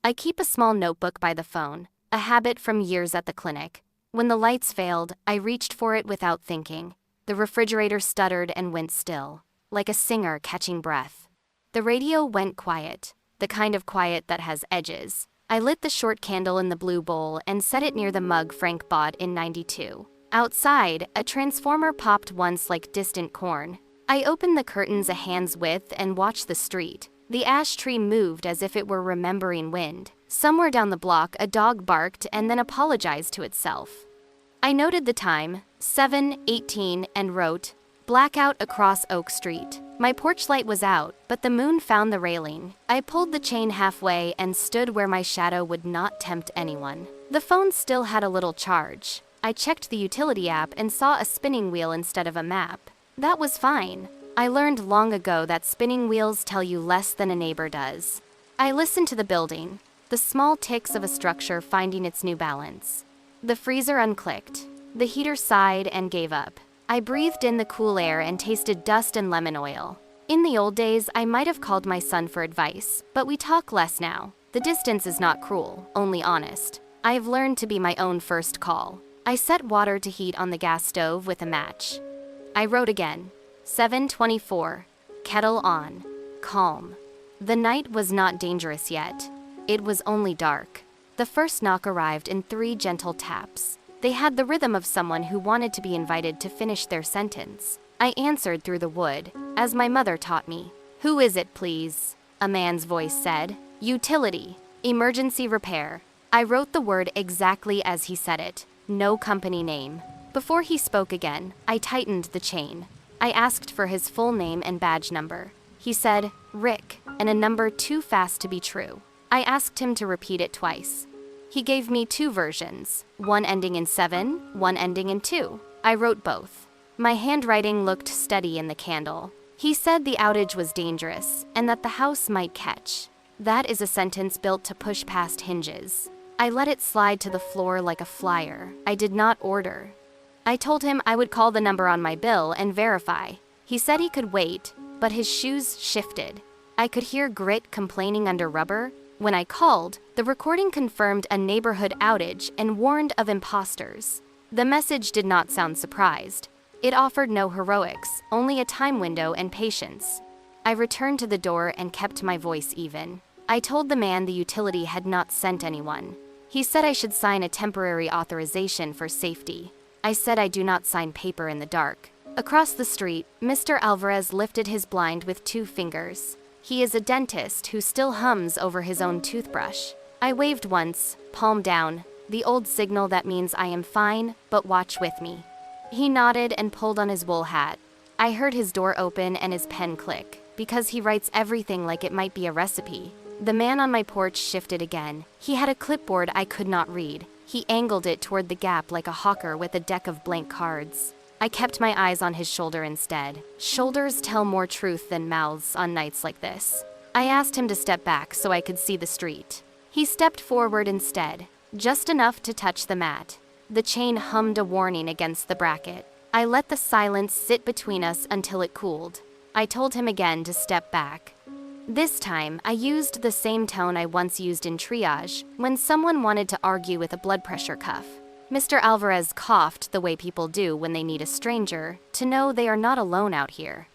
I keep a small notebook by the phone, a habit from years at the clinic. When the lights failed, I reached for it without thinking. The refrigerator stuttered and went still, like a singer catching breath. The radio went quiet, the kind of quiet that has edges. I lit the short candle in the blue bowl and set it near the mug Frank bought in '92. Outside, a transformer popped once like distant corn. I opened the curtains a hand's width and watched the street. The ash tree moved as if it were remembering wind. Somewhere down the block, a dog barked and then apologized to itself. I noted the time, 7:18, and wrote, "Blackout across Oak Street." My porch light was out, but the moon found the railing. I pulled the chain halfway and stood where my shadow would not tempt anyone. The phone still had a little charge. I checked the utility app and saw a spinning wheel instead of a map. That was fine. I learned long ago that spinning wheels tell you less than a neighbor does. I listened to the building, the small ticks of a structure finding its new balance. The freezer unclicked. The heater sighed and gave up. I breathed in the cool air and tasted dust and lemon oil. In the old days, I might have called my son for advice, but we talk less now. The distance is not cruel, only honest. I have learned to be my own first call. I set water to heat on the gas stove with a match. I wrote again. 7:24, kettle on, calm. The night was not dangerous yet. It was only dark. The first knock arrived in 3 gentle taps. They had the rhythm of someone who wanted to be invited to finish their sentence. I answered through the wood, as my mother taught me. "Who is it, please?" a man's voice said. "Utility, emergency repair." I wrote the word exactly as he said it, no company name. Before he spoke again, I tightened the chain. I asked for his full name and badge number. He said, "Rick," and a number too fast to be true. I asked him to repeat it twice. He gave me 2 versions, one ending in 7, one ending in 2. I wrote both. My handwriting looked steady in the candle. He said the outage was dangerous and that the house might catch. That is a sentence built to push past hinges. I let it slide to the floor like a flyer. I did not order. I told him I would call the number on my bill and verify. He said he could wait, but his shoes shifted. I could hear grit complaining under rubber. When I called, the recording confirmed a neighborhood outage and warned of imposters. The message did not sound surprised. It offered no heroics, only a time window and patience. I returned to the door and kept my voice even. I told the man the utility had not sent anyone. He said I should sign a temporary authorization for safety. I said I do not sign paper in the dark. Across the street, Mr. Alvarez lifted his blind with 2 fingers. He is a dentist who still hums over his own toothbrush. I waved once, palm down, the old signal that means I am fine, but watch with me. He nodded and pulled on his wool hat. I heard his door open and his pen click, because he writes everything like it might be a recipe. The man on my porch shifted again. He had a clipboard I could not read. He angled it toward the gap like a hawker with a deck of blank cards. I kept my eyes on his shoulder instead. Shoulders tell more truth than mouths on nights like this. I asked him to step back so I could see the street. He stepped forward instead, just enough to touch the mat. The chain hummed a warning against the bracket. I let the silence sit between us until it cooled. I told him again to step back. This time, I used the same tone I once used in triage when someone wanted to argue with a blood pressure cuff. Mr. Alvarez coughed the way people do when they need a stranger to know they are not alone out here.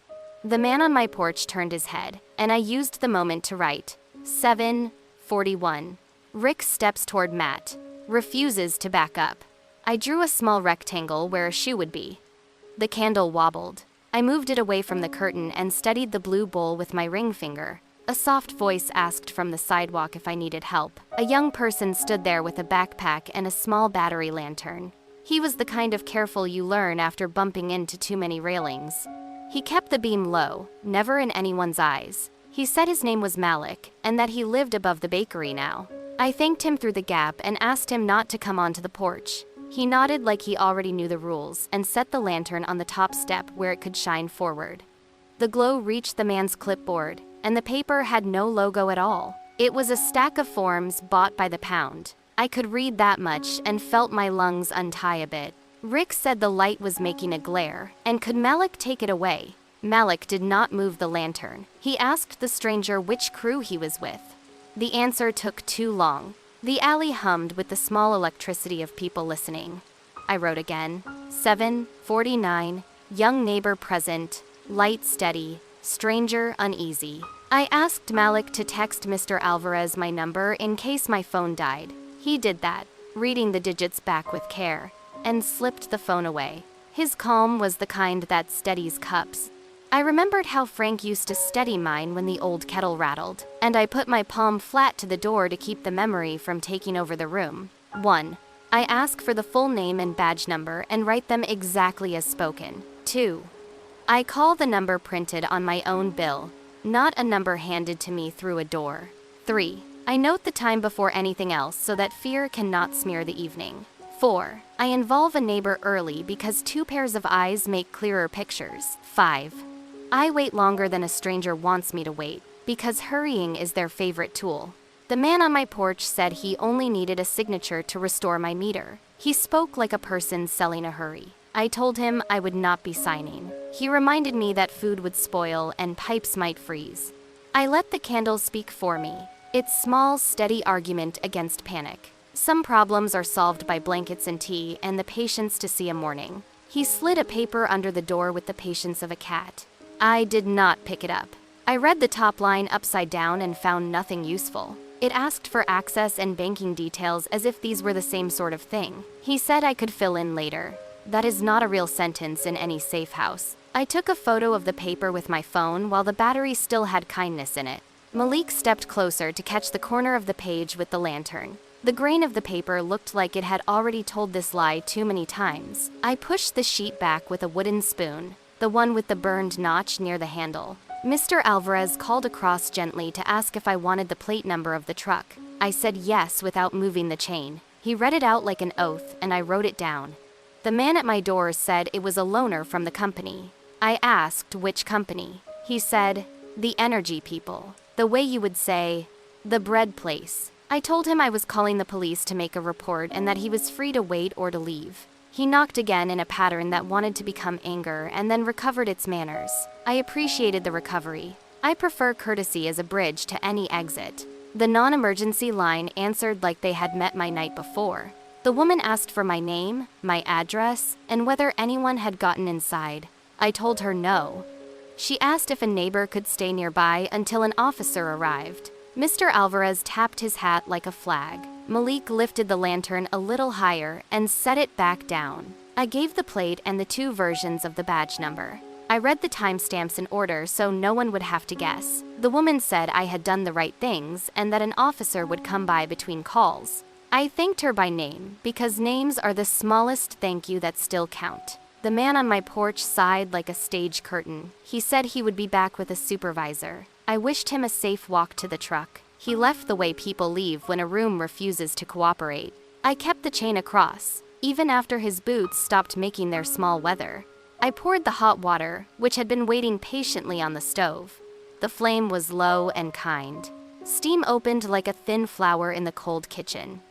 The man on my porch turned his head, and I used the moment to write, 7:41. Rick steps toward Matt, refuses to back up. I drew a small rectangle where a shoe would be. The candle wobbled. I moved it away from the curtain and steadied the blue bowl with my ring finger. A soft voice asked from the sidewalk if I needed help. A young person stood there with a backpack and a small battery lantern. He was the kind of careful you learn after bumping into too many railings. He kept the beam low, never in anyone's eyes. He said his name was Malik and that he lived above the bakery now. I thanked him through the gap and asked him not to come onto the porch. He nodded like he already knew the rules and set the lantern on the top step where it could shine forward. The glow reached the man's clipboard, and the paper had no logo at all. It was a stack of forms bought by the pound. I could read that much and felt my lungs untie a bit. Rick said the light was making a glare, and could Malik take it away? Malik did not move the lantern. He asked the stranger which crew he was with. The answer took too long. The alley hummed with the small electricity of people listening. I wrote again. 7:49, young neighbor present, light steady, stranger uneasy. I asked Malik to text Mr. Alvarez my number in case my phone died. He did that, reading the digits back with care, and slipped the phone away. His calm was the kind that steadies cups. I remembered how Frank used to steady mine when the old kettle rattled, and I put my palm flat to the door to keep the memory from taking over the room. 1. I ask for the full name and badge number and write them exactly as spoken. 2. I call the number printed on my own bill, not a number handed to me through a door. 3. I note the time before anything else so that fear cannot smear the evening. 4. I involve a neighbor early because 2 pairs of eyes make clearer pictures. 5. I wait longer than a stranger wants me to wait, because hurrying is their favorite tool. The man on my porch said he only needed a signature to restore my meter. He spoke like a person selling a hurry. I told him I would not be signing. He reminded me that food would spoil and pipes might freeze. I let the candle speak for me, its small, steady argument against panic. Some problems are solved by blankets and tea and the patience to see a morning. He slid a paper under the door with the patience of a cat. I did not pick it up. I read the top line upside down and found nothing useful. It asked for access and banking details as if these were the same sort of thing. He said I could fill in later. That is not a real sentence in any safe house. I took a photo of the paper with my phone while the battery still had kindness in it. Malik stepped closer to catch the corner of the page with the lantern. The grain of the paper looked like it had already told this lie too many times. I pushed the sheet back with a wooden spoon, the one with the burned notch near the handle. Mr. Alvarez called across gently to ask if I wanted the plate number of the truck. I said yes without moving the chain. He read it out like an oath, and I wrote it down. The man at my door said it was a loaner from the company. I asked which company. He said, the energy people. The way you would say, the bread place. I told him I was calling the police to make a report and that he was free to wait or to leave. He knocked again in a pattern that wanted to become anger and then recovered its manners. I appreciated the recovery. I prefer courtesy as a bridge to any exit. The non-emergency line answered like they had met my night before. The woman asked for my name, my address, and whether anyone had gotten inside. I told her no. She asked if a neighbor could stay nearby until an officer arrived. Mr. Alvarez tapped his hat like a flag. Malik lifted the lantern a little higher and set it back down. I gave the plate and the 2 versions of the badge number. I read the timestamps in order so no one would have to guess. The woman said I had done the right things and that an officer would come by between calls. I thanked her by name because names are the smallest thank you that still count. The man on my porch sighed like a stage curtain. He said he would be back with a supervisor. I wished him a safe walk to the truck. He left the way people leave when a room refuses to cooperate. I kept the chain across, even after his boots stopped making their small weather. I poured the hot water, which had been waiting patiently on the stove. The flame was low and kind. Steam opened like a thin flower in the cold kitchen.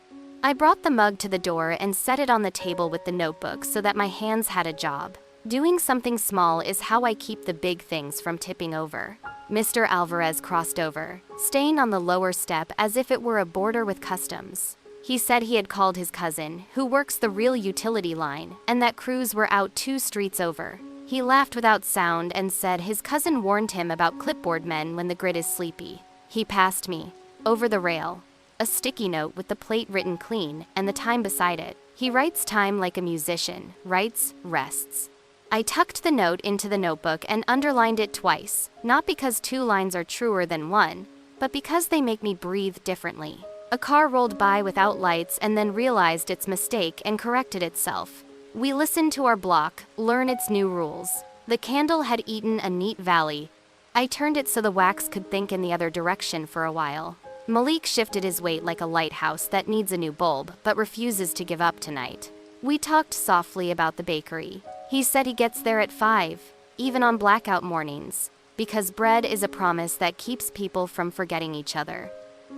I brought the mug to the door and set it on the table with the notebook so that my hands had a job. Doing something small is how I keep the big things from tipping over. Mr. Alvarez crossed over, staying on the lower step as if it were a border with customs. He said he had called his cousin, who works the real utility line, and that crews were out 2 streets over. He laughed without sound and said his cousin warned him about clipboard men when the grid is sleepy. He passed me, over the rail, a sticky note with the plate written clean and the time beside it. He writes time like a musician, writes, rests. I tucked the note into the notebook and underlined it twice, not because 2 lines are truer than 1, but because they make me breathe differently. A car rolled by without lights and then realized its mistake and corrected itself. We listened to our block, learn its new rules. The candle had eaten a neat valley. I turned it so the wax could think in the other direction for a while. Malik shifted his weight like a lighthouse that needs a new bulb, but refuses to give up tonight. We talked softly about the bakery. He said he gets there at 5, even on blackout mornings, because bread is a promise that keeps people from forgetting each other.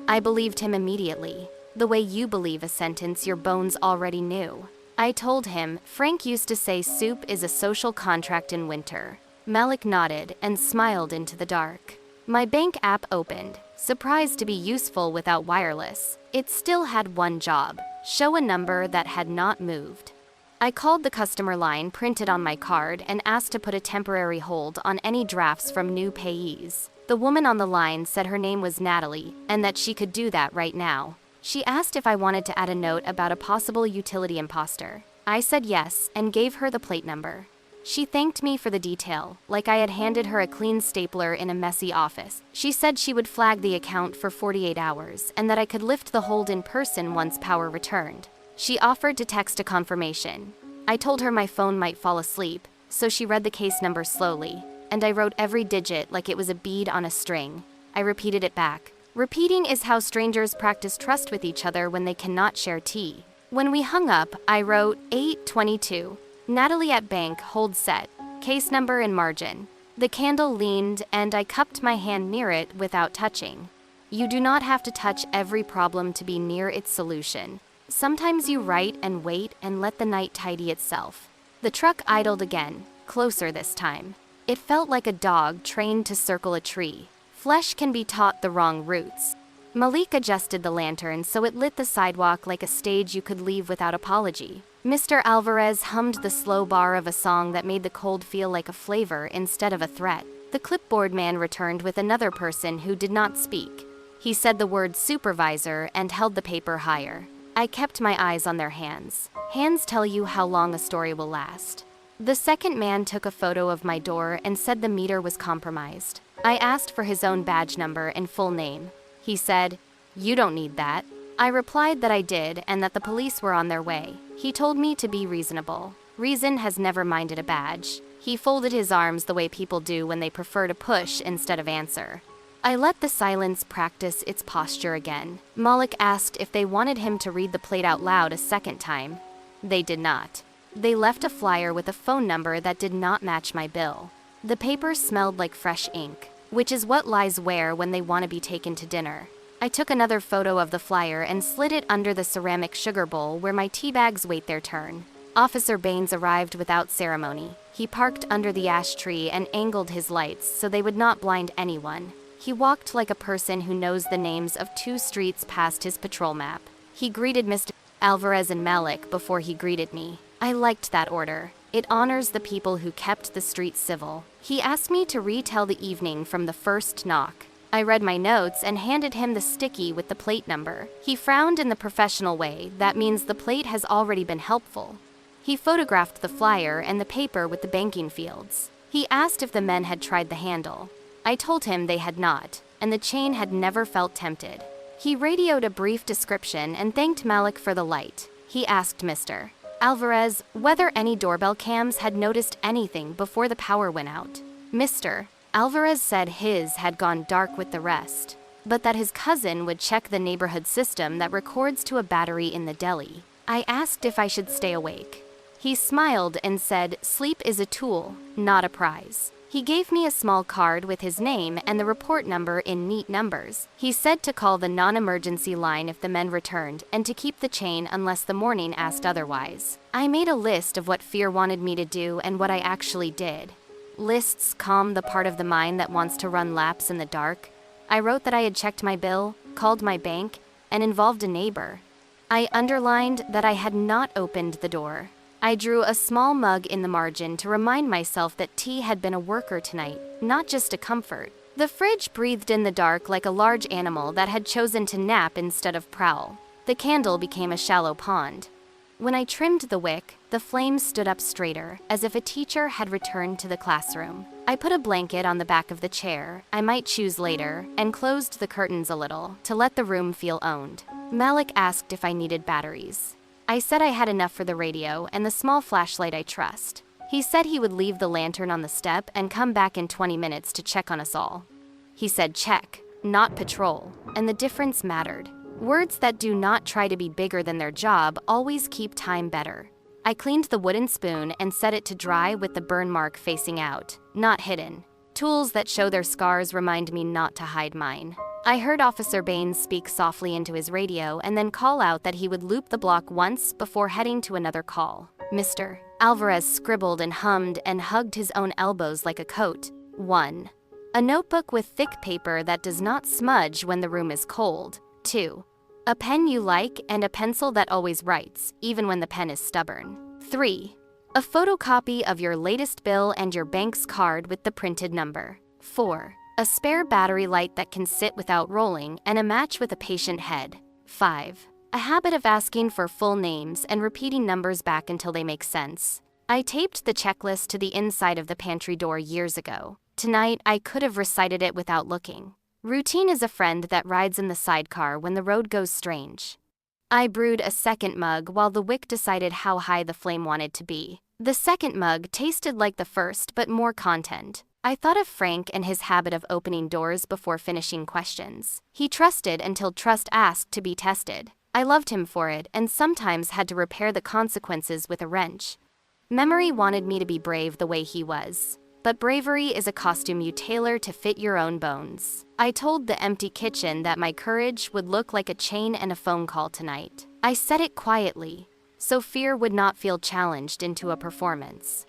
I believed him immediately, the way you believe a sentence your bones already knew. I told him Frank used to say soup is a social contract in winter. Malik nodded and smiled into the dark. My bank app opened. surprised to be useful without wireless. It still had one job: show a number that had not moved. I called the customer line printed on my card and asked to put a temporary hold on any drafts from new payees. The woman on the line said her name was Natalie and that she could do that right now. She asked if I wanted to add a note about a possible utility imposter. I said yes and gave her the plate number. She thanked me for the detail, like I had handed her a clean stapler in a messy office. She said she would flag the account for 48 hours and that I could lift the hold in person once power returned. She offered to text a confirmation. I told her my phone might fall asleep, so she read the case number slowly, and I wrote every digit like it was a bead on a string. I repeated it back. Repeating is how strangers practice trust with each other when they cannot share tea. When we hung up, I wrote 822. Natalie at bank, hold set, case number in margin. The candle leaned and I cupped my hand near it without touching. You do not have to touch every problem to be near its solution. Sometimes you write and wait and let the night tidy itself. The truck idled again, closer this time. It felt like a dog trained to circle a tree. Flesh can be taught the wrong routes. Malik adjusted the lantern so it lit the sidewalk like a stage you could leave without apology. Mr. Alvarez hummed the slow bar of a song that made the cold feel like a flavor instead of a threat. The clipboard man returned with another person who did not speak. He said the word supervisor and held the paper higher. I kept my eyes on their hands. Hands tell you how long a story will last. The second man took a photo of my door and said the meter was compromised. I asked for his own badge number and full name. He said, "You don't need that." I replied that I did and that the police were on their way. He told me to be reasonable. Reason has never minded a badge. He folded his arms the way people do when they prefer to push instead of answer. I let the silence practice its posture again. Malik asked if they wanted him to read the plate out loud a second time. They did not. They left a flyer with a phone number that did not match my bill. The paper smelled like fresh ink, which is what lies where when they want to be taken to dinner. I took another photo of the flyer and slid it under the ceramic sugar bowl where my tea bags wait their turn. Officer Baines arrived without ceremony. He parked under the ash tree and angled his lights so they would not blind anyone. He walked like a person who knows the names of 2 streets past his patrol map. He greeted Mr. Alvarez and Malik before he greeted me. I liked that order. It honors the people who kept the street civil. He asked me to retell the evening from the first knock. I read my notes and handed him the sticky with the plate number. He frowned in the professional way. That means the plate has already been helpful. He photographed the flyer and the paper with the banking fields. He asked if the men had tried the handle. I told him they had not, and the chain had never felt tempted. He radioed a brief description and thanked Malik for the light. He asked Mr. Alvarez whether any doorbell cams had noticed anything before the power went out. Mr. Alvarez said his had gone dark with the rest, but that his cousin would check the neighborhood system that records to a battery in the deli. I asked if I should stay awake. He smiled and said, "Sleep is a tool, not a prize." He gave me a small card with his name and the report number in neat numbers. He said to call the non-emergency line if the men returned and to keep the chain unless the morning asked otherwise. I made a list of what fear wanted me to do and what I actually did. Lists calm the part of the mind that wants to run laps in the dark. I wrote that I had checked my bill, called my bank, and involved a neighbor. I underlined that I had not opened the door. I drew a small mug in the margin to remind myself that tea had been a worker tonight, not just a comfort. The fridge breathed in the dark like a large animal that had chosen to nap instead of prowl. The candle became a shallow pond. When I trimmed the wick, the flames stood up straighter, as if a teacher had returned to the classroom. I put a blanket on the back of the chair, I might choose later, and closed the curtains a little to let the room feel owned. Malik asked if I needed batteries. I said I had enough for the radio and the small flashlight I trust. He said he would leave the lantern on the step and come back in 20 minutes to check on us all. He said check, not patrol, and the difference mattered. Words that do not try to be bigger than their job always keep time better. I cleaned the wooden spoon and set it to dry with the burn mark facing out, not hidden. Tools that show their scars remind me not to hide mine. I heard Officer Baines speak softly into his radio and then call out that he would loop the block once before heading to another call. Mr. Alvarez scribbled and hummed and hugged his own elbows like a coat. 1. A notebook with thick paper that does not smudge when the room is cold. 2. A pen you like and a pencil that always writes, even when the pen is stubborn. 3. A photocopy of your latest bill and your bank's card with the printed number. 4. A spare battery light that can sit without rolling and a match with a patient head. 5. A habit of asking for full names and repeating numbers back until they make sense. I taped the checklist to the inside of the pantry door years ago. Tonight, I could have recited it without looking. Routine is a friend that rides in the sidecar when the road goes strange. I brewed a second mug while the wick decided how high the flame wanted to be. The second mug tasted like the first but more content. I thought of Frank and his habit of opening doors before finishing questions. He trusted until trust asked to be tested. I loved him for it and sometimes had to repair the consequences with a wrench. Memory wanted me to be brave the way he was. But bravery is a costume you tailor to fit your own bones. I told the empty kitchen that my courage would look like a chain and a phone call tonight. I said it quietly, so fear would not feel challenged into a performance.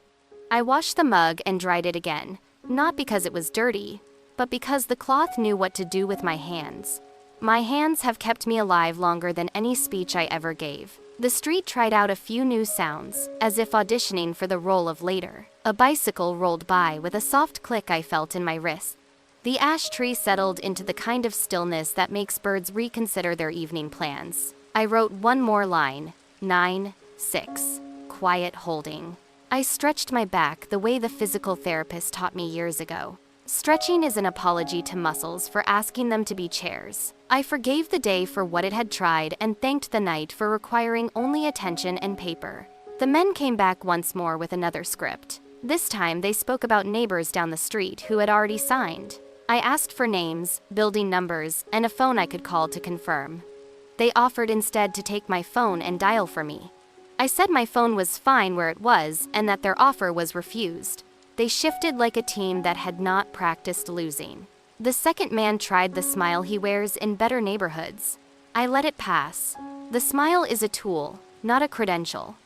I washed the mug and dried it again, not because it was dirty, but because the cloth knew what to do with my hands. My hands have kept me alive longer than any speech I ever gave. The street tried out a few new sounds, as if auditioning for the role of later. A bicycle rolled by with a soft click I felt in my wrist. The ash tree settled into the kind of stillness that makes birds reconsider their evening plans. I wrote one more line, 9, 6, quiet holding. I stretched my back the way the physical therapist taught me years ago. Stretching is an apology to muscles for asking them to be chairs. I forgave the day for what it had tried and thanked the night for requiring only attention and paper. The men came back once more with another script. This time they spoke about neighbors down the street who had already signed. I asked for names, building numbers, and a phone I could call to confirm. They offered instead to take my phone and dial for me. I said my phone was fine where it was and that their offer was refused. They shifted like a team that had not practiced losing. The second man tried the smile he wears in better neighborhoods. I let it pass. The smile is a tool, not a credential.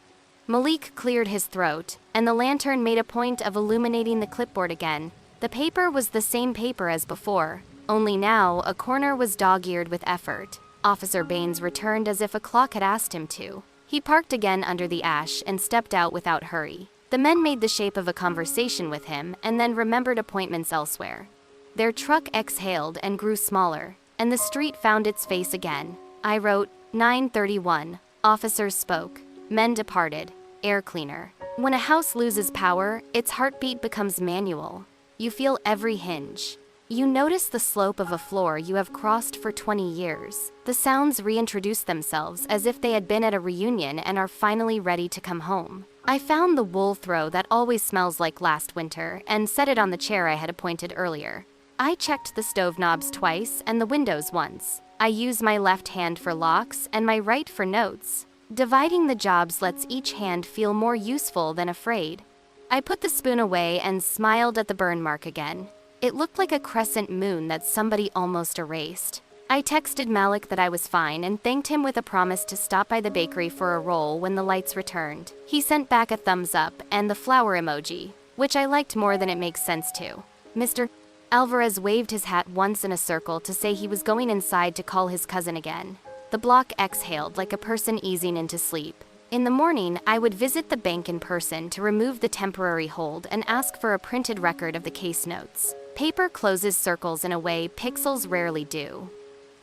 Malik cleared his throat, and the lantern made a point of illuminating the clipboard again. The paper was the same paper as before, only now a corner was dog-eared with effort. Officer Baines returned as if a clock had asked him to. He parked again under the ash and stepped out without hurry. The men made the shape of a conversation with him and then remembered appointments elsewhere. Their truck exhaled and grew smaller, and the street found its face again. I wrote, 9:31. Officers spoke. Men departed. Air cleaner. When a house loses power, its heartbeat becomes manual. You feel every hinge. You notice the slope of a floor you have crossed for 20 years. The sounds reintroduce themselves as if they had been at a reunion and are finally ready to come home. I found the wool throw that always smells like last winter and set it on the chair I had appointed earlier. I checked the stove knobs twice and the windows once. I use my left hand for locks and my right for notes. Dividing the jobs lets each hand feel more useful than afraid. I put the spoon away and smiled at the burn mark again. It looked like a crescent moon that somebody almost erased. I texted Malik that I was fine and thanked him with a promise to stop by the bakery for a roll when the lights returned. He sent back a thumbs up and the flower emoji, which I liked more than it makes sense to. Mr. Alvarez waved his hat once in a circle to say he was going inside to call his cousin again. The block exhaled like a person easing into sleep. In the morning, I would visit the bank in person to remove the temporary hold and ask for a printed record of the case notes. Paper closes circles in a way pixels rarely do.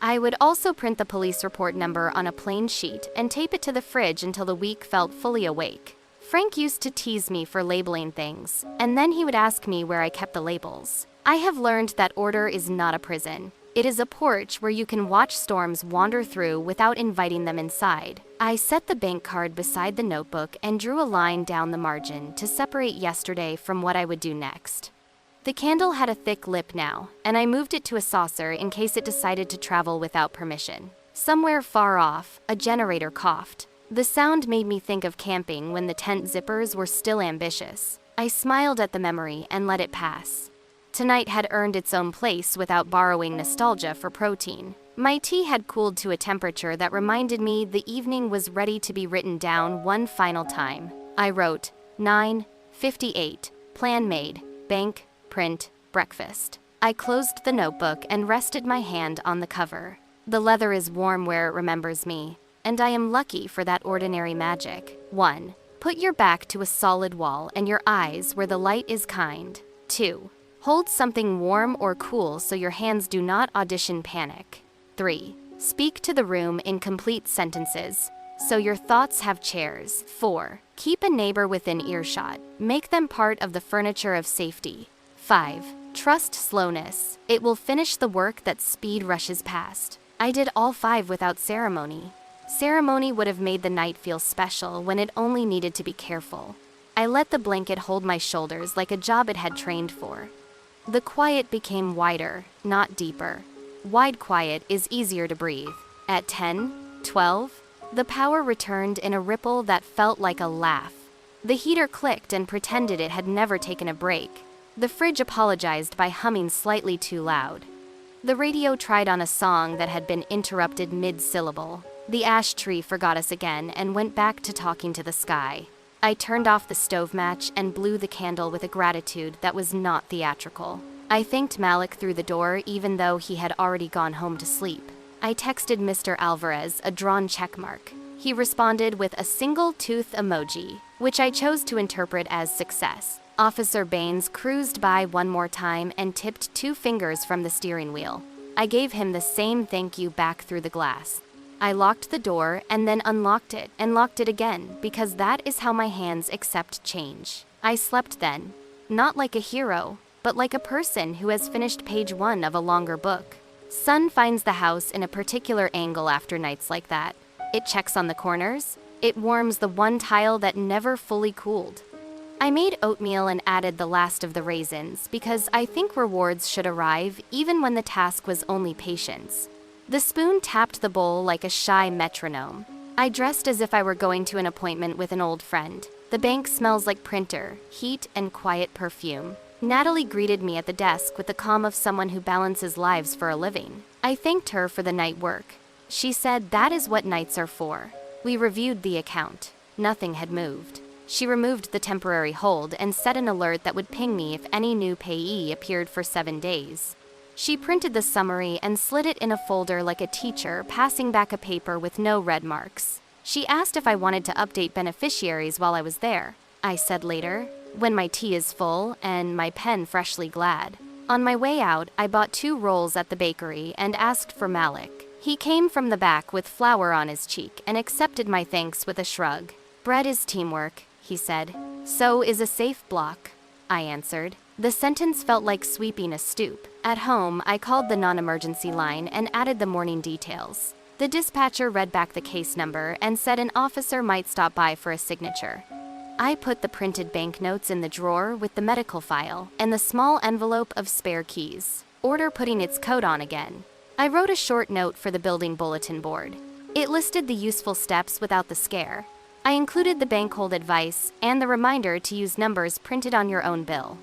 I would also print the police report number on a plain sheet and tape it to the fridge until the week felt fully awake. Frank used to tease me for labeling things, and then he would ask me where I kept the labels. I have learned that order is not a prison. It is a porch where you can watch storms wander through without inviting them inside. I set the bank card beside the notebook and drew a line down the margin to separate yesterday from what I would do next. The candle had a thick lip now, and I moved it to a saucer in case it decided to travel without permission. Somewhere far off, a generator coughed. The sound made me think of camping when the tent zippers were still ambitious. I smiled at the memory and let it pass. Tonight had earned its own place without borrowing nostalgia for protein. My tea had cooled to a temperature that reminded me the evening was ready to be written down one final time. I wrote, 9:58, plan made, bank, print, breakfast. I closed the notebook and rested my hand on the cover. The leather is warm where it remembers me, and I am lucky for that ordinary magic. 1. Put your back to a solid wall and your eyes where the light is kind. 2. Hold something warm or cool so your hands do not audition panic. 3. Speak to the room in complete sentences, so your thoughts have chairs. 4. Keep a neighbor within earshot. Make them part of the furniture of safety. 5. Trust slowness. It will finish the work that speed rushes past. I did all 5 without ceremony. Ceremony would have made the night feel special when it only needed to be careful. I let the blanket hold my shoulders like a job it had trained for. The quiet became wider, not deeper. Wide quiet is easier to breathe. At 10, 12, the power returned in a ripple that felt like a laugh. The heater clicked and pretended it had never taken a break. The fridge apologized by humming slightly too loud. The radio tried on a song that had been interrupted mid-syllable. The ash tree forgot us again and went back to talking to the sky. I turned off the stove match and blew the candle with a gratitude that was not theatrical. I thanked Malik through the door even though he had already gone home to sleep. I texted Mr. Alvarez a drawn checkmark. He responded with a single tooth emoji, which I chose to interpret as success. Officer Baines cruised by one more time and tipped 2 fingers from the steering wheel. I gave him the same thank you back through the glass. I locked the door and then unlocked it and locked it again because that is how my hands accept change. I slept then, not like a hero, but like a person who has finished page 1 of a longer book. Sun finds the house in a particular angle after nights like that. It checks on the corners. It warms the one tile that never fully cooled. I made oatmeal and added the last of the raisins because I think rewards should arrive even when the task was only patience. The spoon tapped the bowl like a shy metronome. I dressed as if I were going to an appointment with an old friend. The bank smells like printer, heat, and quiet perfume. Natalie greeted me at the desk with the calm of someone who balances lives for a living. I thanked her for the night work. She said that is what nights are for. We reviewed the account. Nothing had moved. She removed the temporary hold and set an alert that would ping me if any new payee appeared for 7 days. She printed the summary and slid it in a folder like a teacher passing back a paper with no red marks. She asked if I wanted to update beneficiaries while I was there. I said later, when my tea is full and my pen freshly glad. On my way out, I bought 2 rolls at the bakery and asked for Malik. He came from the back with flour on his cheek and accepted my thanks with a shrug. Bread is teamwork, he said. So is a safe block, I answered. The sentence felt like sweeping a stoop. At home, I called the non-emergency line and added the morning details. The dispatcher read back the case number and said an officer might stop by for a signature. I put the printed banknotes in the drawer with the medical file and the small envelope of spare keys. Order putting its coat on again. I wrote a short note for the building bulletin board. It listed the useful steps without the scare. I included the bank hold advice and the reminder to use numbers printed on your own bill.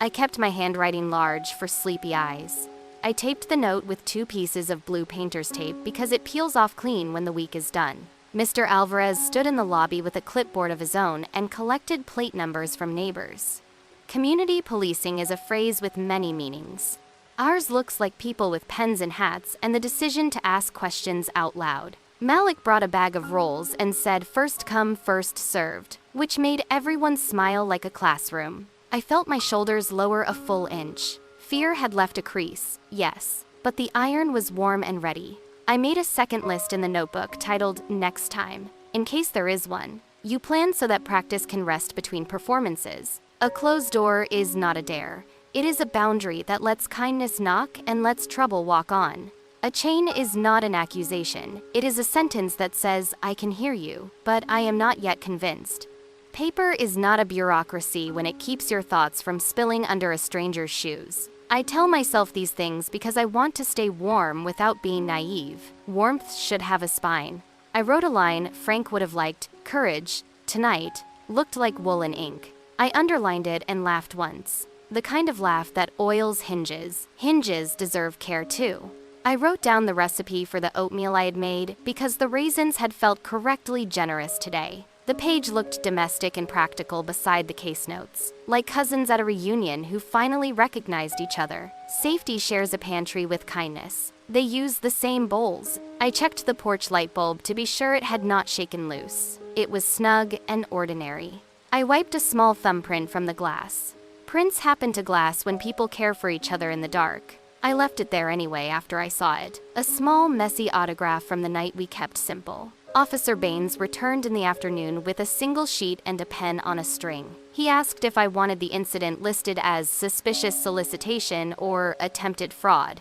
I kept my handwriting large for sleepy eyes. I taped the note with 2 pieces of blue painter's tape because it peels off clean when the week is done. Mr. Alvarez stood in the lobby with a clipboard of his own and collected plate numbers from neighbors. Community policing is a phrase with many meanings. Ours looks like people with pens and hats and the decision to ask questions out loud. Malik brought a bag of rolls and said first come, first served, which made everyone smile like a classroom. I felt my shoulders lower a full inch. Fear had left a crease, yes, but the iron was warm and ready. I made a second list in the notebook titled Next Time, in case there is one. You plan so that practice can rest between performances. A closed door is not a dare. It is a boundary that lets kindness knock and lets trouble walk on. A chain is not an accusation. It is a sentence that says, I can hear you, but I am not yet convinced. Paper is not a bureaucracy when it keeps your thoughts from spilling under a stranger's shoes. I tell myself these things because I want to stay warm without being naive. Warmth should have a spine. I wrote a line Frank would have liked, courage, tonight, looked like wool and ink. I underlined it and laughed once. The kind of laugh that oils hinges. Hinges deserve care too. I wrote down the recipe for the oatmeal I had made because the raisins had felt correctly generous today. The page looked domestic and practical beside the case notes, like cousins at a reunion who finally recognized each other. Safety shares a pantry with kindness. They use the same bowls. I checked the porch light bulb to be sure it had not shaken loose. It was snug and ordinary. I wiped a small thumbprint from the glass. Prints happen to glass when people care for each other in the dark. I left it there anyway after I saw it. A small, messy autograph from the night we kept simple. Officer Baines returned in the afternoon with a single sheet and a pen on a string. He asked if I wanted the incident listed as suspicious solicitation or attempted fraud.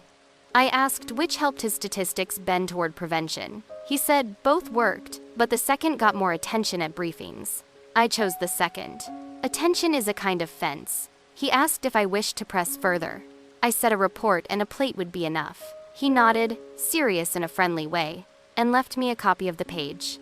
I asked which helped his statistics bend toward prevention. He said both worked, but the second got more attention at briefings. I chose the second. Attention is a kind of fence. He asked if I wished to press further. I said a report and a plate would be enough. He nodded, serious in a friendly way, and left me a copy of the page.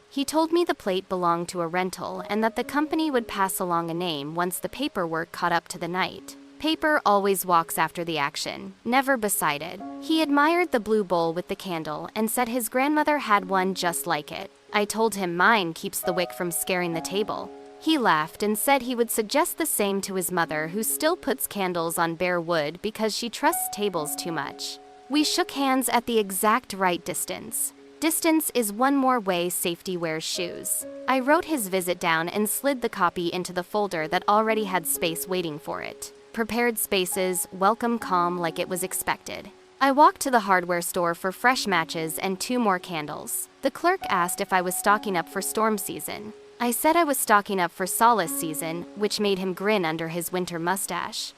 He told me the plate belonged to a rental and that the company would pass along a name once the paperwork caught up to the night. Paper always walks after the action, never beside it. He admired the blue bowl with the candle and said his grandmother had one just like it. I told him mine keeps the wick from scaring the table. He laughed and said he would suggest the same to his mother, who still puts candles on bare wood because she trusts tables too much. We shook hands at the exact right distance. Distance is one more way safety wears shoes. I wrote his visit down and slid the copy into the folder that already had space waiting for it. Prepared spaces, welcome calm like it was expected. I walked to the hardware store for fresh matches and 2 more candles. The clerk asked if I was stocking up for storm season. I said I was stocking up for solace season, which made him grin under his winter mustache.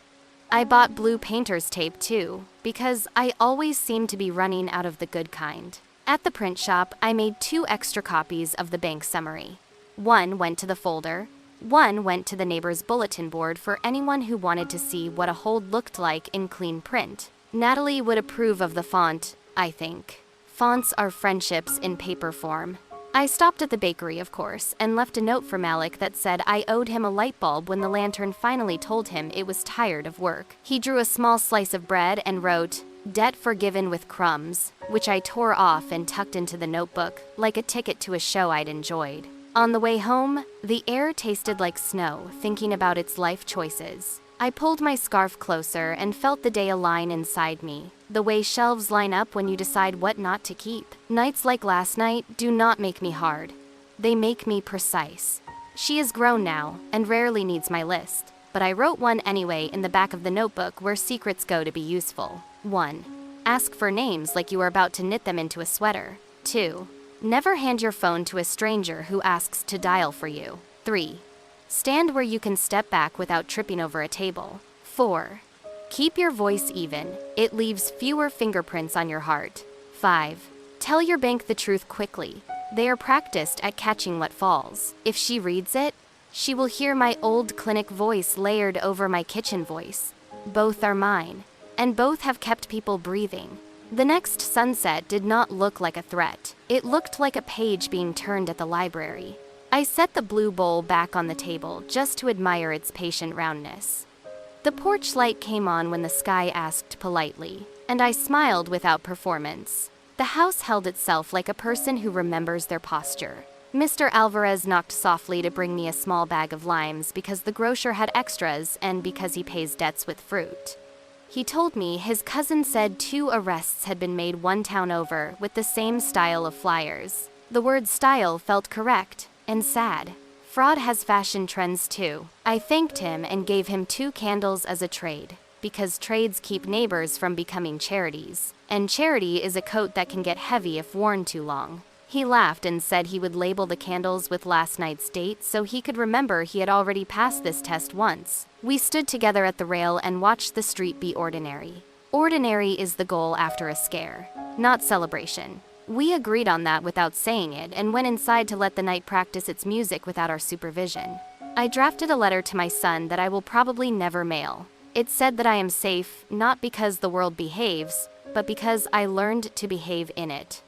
I bought blue painter's tape too, because I always seem to be running out of the good kind. At the print shop, I made 2 extra copies of the bank summary. One went to the folder. One went to the neighbor's bulletin board for anyone who wanted to see what a hold looked like in clean print. Natalie would approve of the font, I think. Fonts are friendships in paper form. I stopped at the bakery, of course, and left a note for Malik that said I owed him a light bulb when the lantern finally told him it was tired of work. He drew a small slice of bread and wrote, "Debt forgiven with crumbs," which I tore off and tucked into the notebook, like a ticket to a show I'd enjoyed. On the way home, the air tasted like snow, thinking about its life choices. I pulled my scarf closer and felt the day align inside me, the way shelves line up when you decide what not to keep. Nights like last night do not make me hard. They make me precise. She is grown now and rarely needs my list, but I wrote one anyway in the back of the notebook where secrets go to be useful. 1. Ask for names like you are about to knit them into a sweater. 2. Never hand your phone to a stranger who asks to dial for you. 3. Stand where you can step back without tripping over a table. 4. Keep your voice even. It leaves fewer fingerprints on your heart. 5. Tell your bank the truth quickly. They are practiced at catching what falls. If she reads it, she will hear my old clinic voice layered over my kitchen voice. Both are mine, and both have kept people breathing. The next sunset did not look like a threat. It looked like a page being turned at the library. I set the blue bowl back on the table just to admire its patient roundness. The porch light came on when the sky asked politely, and I smiled without performance. The house held itself like a person who remembers their posture. Mr. Alvarez knocked softly to bring me a small bag of limes because the grocer had extras and because he pays debts with fruit. He told me his cousin said 2 arrests had been made 1 town over with the same style of flyers. The word style felt correct and sad. Fraud has fashion trends too. I thanked him and gave him 2 candles as a trade, because trades keep neighbors from becoming charities, and charity is a coat that can get heavy if worn too long. He laughed and said he would label the candles with last night's date so he could remember he had already passed this test once. We stood together at the rail and watched the street be ordinary. Ordinary is the goal after a scare, not celebration. We agreed on that without saying it and went inside to let the night practice its music without our supervision. I drafted a letter to my son that I will probably never mail. It said that I am safe, not because the world behaves, but because I learned to behave in it.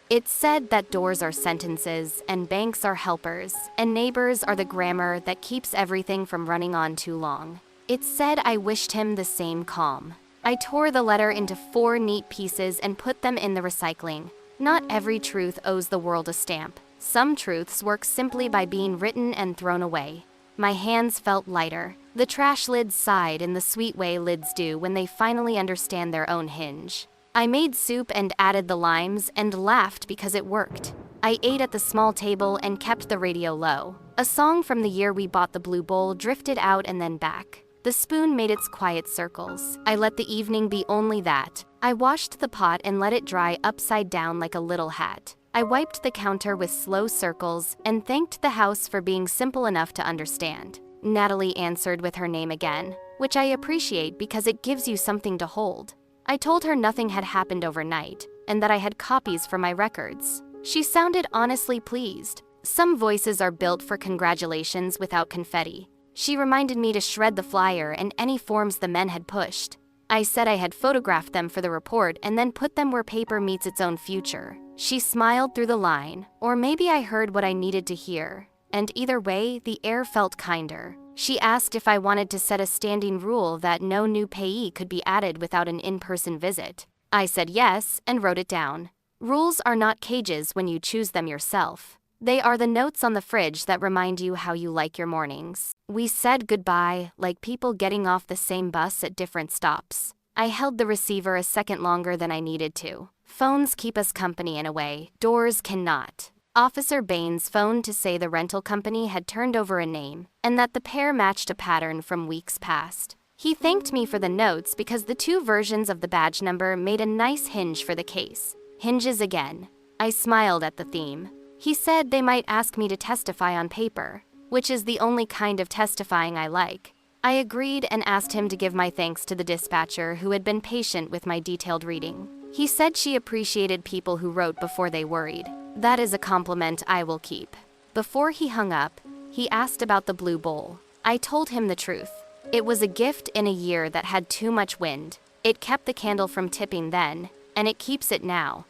It said that doors are sentences, and banks are helpers, and neighbors are the grammar that keeps everything from running on too long. It said I wished him the same calm. I tore the letter into 4 neat pieces and put them in the recycling. Not every truth owes the world a stamp. Some truths work simply by being written and thrown away. My hands felt lighter. The trash lids sighed in the sweet way lids do when they finally understand their own hinge. I made soup and added the limes and laughed because it worked. I ate at the small table and kept the radio low. A song from the year we bought the blue bowl drifted out and then back. The spoon made its quiet circles. I let the evening be only that. I washed the pot and let it dry upside down like a little hat. I wiped the counter with slow circles and thanked the house for being simple enough to understand. Natalie answered with her name again, which I appreciate because it gives you something to hold. I told her nothing had happened overnight and that I had copies for my records. She sounded honestly pleased. Some voices are built for congratulations without confetti. She reminded me to shred the flyer and any forms the men had pushed. I said I had photographed them for the report and then put them where paper meets its own future. She smiled through the line, or maybe I heard what I needed to hear. And either way, the air felt kinder. She asked if I wanted to set a standing rule that no new payee could be added without an in-person visit. I said yes and wrote it down. Rules are not cages when you choose them yourself. They are the notes on the fridge that remind you how you like your mornings. We said goodbye, like people getting off the same bus at different stops. I held the receiver a second longer than I needed to. Phones keep us company in a way, doors cannot. Officer Baines phoned to say the rental company had turned over a name, and that the pair matched a pattern from weeks past. He thanked me for the notes because the two versions of the badge number made a nice hinge for the case. Hinges again. I smiled at the theme. He said they might ask me to testify on paper, which is the only kind of testifying I like. I agreed and asked him to give my thanks to the dispatcher who had been patient with my detailed reading. He said she appreciated people who wrote before they worried. That is a compliment I will keep. Before he hung up, he asked about the blue bowl. I told him the truth. It was a gift in a year that had too much wind. It kept the candle from tipping then, and it keeps it now.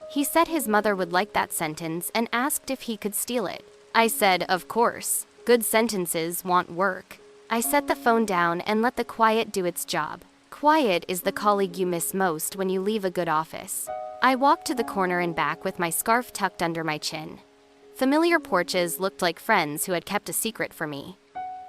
He said his mother would like that sentence and asked if he could steal it. I said, of course. Good sentences want work. I set the phone down and let the quiet do its job. Quiet is the colleague you miss most when you leave a good office. I walked to the corner and back with my scarf tucked under my chin. Familiar porches looked like friends who had kept a secret for me.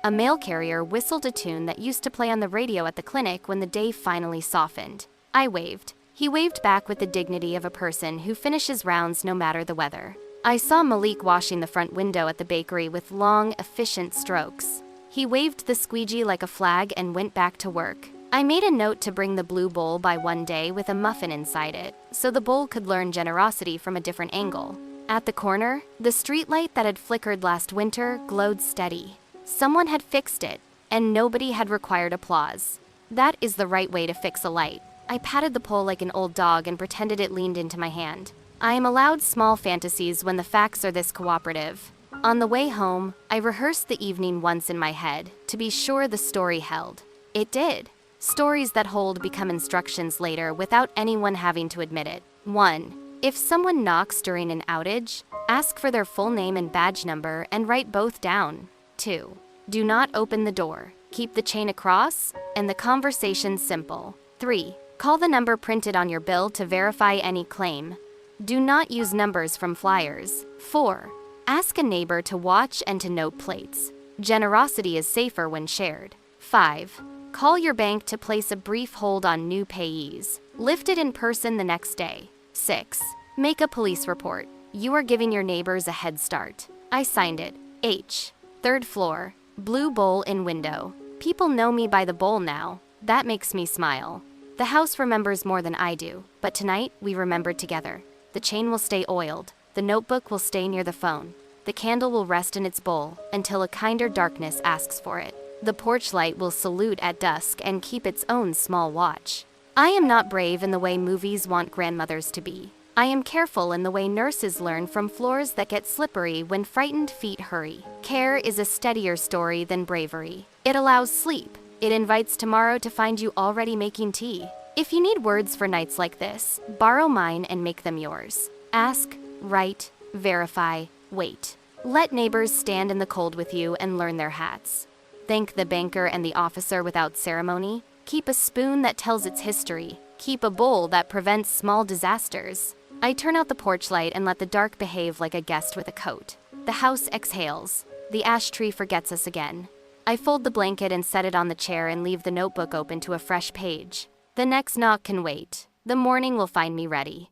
A mail carrier whistled a tune that used to play on the radio at the clinic when the day finally softened. I waved. He waved back with the dignity of a person who finishes rounds no matter the weather. I saw Malik washing the front window at the bakery with long, efficient strokes. He waved the squeegee like a flag and went back to work. I made a note to bring the blue bowl by one day with a muffin inside it, so the bowl could learn generosity from a different angle. At the corner, the streetlight that had flickered last winter glowed steady. Someone had fixed it, and nobody had required applause. That is the right way to fix a light. I patted the pole like an old dog and pretended it leaned into my hand. I am allowed small fantasies when the facts are this cooperative. On the way home, I rehearsed the evening once in my head, to be sure the story held. It did. Stories that hold become instructions later without anyone having to admit it. 1. If someone knocks during an outage, ask for their full name and badge number and write both down. 2. Do not open the door. Keep the chain across, and the conversation simple. 3. Call the number printed on your bill to verify any claim. Do not use numbers from flyers. 4. Ask a neighbor to watch and to note plates. Generosity is safer when shared. 5. Call your bank to place a brief hold on new payees. Lift it in person the next day. 6. Make a police report. You are giving your neighbors a head start. I signed it. H. 3rd floor. Blue bowl in window. People know me by the bowl now. That makes me smile. The house remembers more than I do, but tonight we remembered together. The chain will stay oiled. The notebook will stay near the phone. The candle will rest in its bowl until a kinder darkness asks for it. The porch light will salute at dusk and keep its own small watch. I am not brave in the way movies want grandmothers to be. I am careful in the way nurses learn from floors that get slippery when frightened feet hurry. Care is a steadier story than bravery. It allows sleep. It invites tomorrow to find you already making tea. If you need words for nights like this, borrow mine and make them yours. Ask, write, verify, wait. Let neighbors stand in the cold with you and learn their hats. Thank the banker and the officer without ceremony. Keep a spoon that tells its history. Keep a bowl that prevents small disasters. I turn out the porch light and let the dark behave like a guest with a coat. The house exhales. The ash tree forgets us again. I fold the blanket and set it on the chair and leave the notebook open to a fresh page. The next knock can wait. The morning will find me ready.